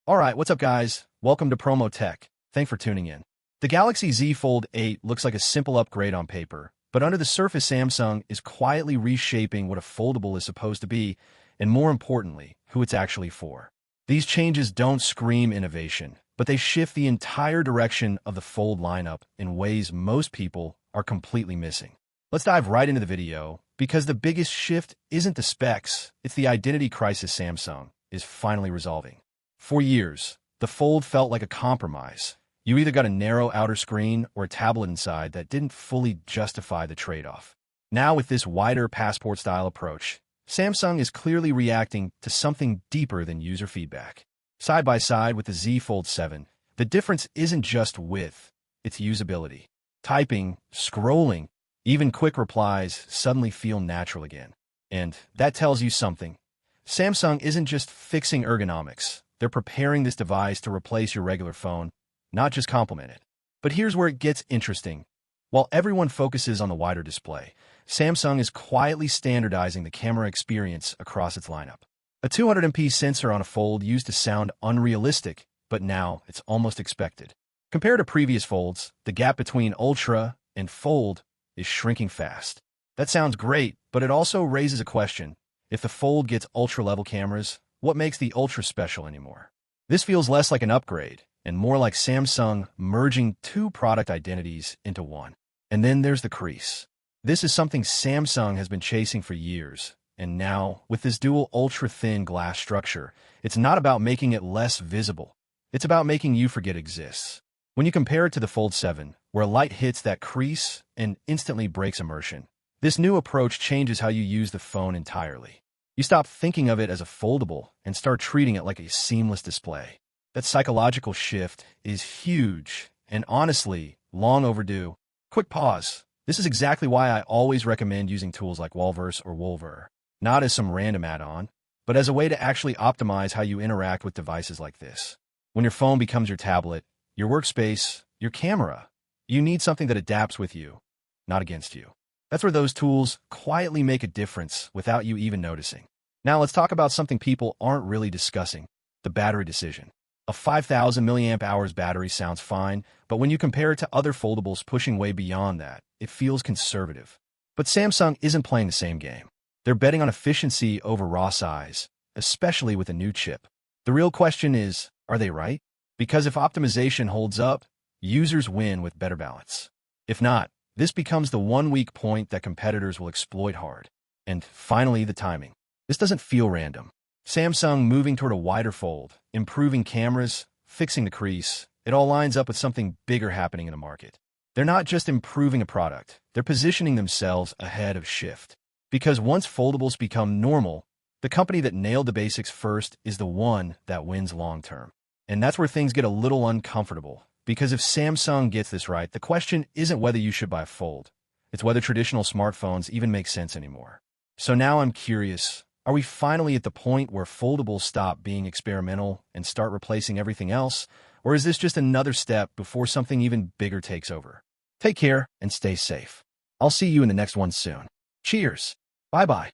Alright, what's up guys? Welcome to Promotech. Thanks for tuning in. The Galaxy Z Fold 8 looks like a simple upgrade on paper, but under the surface Samsung is quietly reshaping what a foldable is supposed to be, and more importantly, who it's actually for. These changes don't scream innovation, but they shift the entire direction of the Fold lineup in ways most people are completely missing. Let's dive right into the video, because the biggest shift isn't the specs, it's the identity crisis Samsung is finally resolving. For years, the Fold felt like a compromise. You either got a narrow outer screen or a tablet inside that didn't fully justify the trade-off. Now with this wider passport-style approach, Samsung is clearly reacting to something deeper than user feedback. Side by side with the Z Fold 7, the difference isn't just width, it's usability. Typing, scrolling, even quick replies suddenly feel natural again. And that tells you something. Samsung isn't just fixing ergonomics. They're preparing this device to replace your regular phone, not just complement it. But here's where it gets interesting. While everyone focuses on the wider display, Samsung is quietly standardizing the camera experience across its lineup. A 200MP sensor on a Fold used to sound unrealistic, but now it's almost expected. Compared to previous Folds, the gap between Ultra and Fold is shrinking fast. That sounds great, but it also raises a question. If the Fold gets Ultra-level cameras, what makes the Ultra special anymore? This feels less like an upgrade and more like Samsung merging two product identities into one. And then there's the crease. This is something Samsung has been chasing for years, and now, with this dual ultra-thin glass structure, it's not about making it less visible. It's about making you forget it exists. When you compare it to the Fold 7, where light hits that crease and instantly breaks immersion, this new approach changes how you use the phone entirely. You stop thinking of it as a foldable and start treating it like a seamless display. That psychological shift is huge and honestly, long overdue. Quick pause. This is exactly why I always recommend using tools like Walverse or Wolver, not as some random add-on, but as a way to actually optimize how you interact with devices like this. When your phone becomes your tablet, your workspace, your camera, you need something that adapts with you, not against you. That's where those tools quietly make a difference without you even noticing. Now let's talk about something people aren't really discussing, the battery decision. A 5,000 milliamp hours battery sounds fine, but when you compare it to other foldables pushing way beyond that, it feels conservative. But Samsung isn't playing the same game. They're betting on efficiency over raw size, especially with a new chip. The real question is, are they right? Because if optimization holds up, users win with better balance. If not, this becomes the one weak point that competitors will exploit hard. And finally, the timing. This doesn't feel random. Samsung moving toward a wider fold, improving cameras, fixing the crease, it all lines up with something bigger happening in the market. They're not just improving a product, they're positioning themselves ahead of shift. Because once foldables become normal, the company that nailed the basics first is the one that wins long term. And that's where things get a little uncomfortable. Because if Samsung gets this right, the question isn't whether you should buy a Fold. It's whether traditional smartphones even make sense anymore. So now I'm curious, are we finally at the point where foldables stop being experimental and start replacing everything else? Or is this just another step before something even bigger takes over? Take care and stay safe. I'll see you in the next one soon. Cheers. Bye-bye.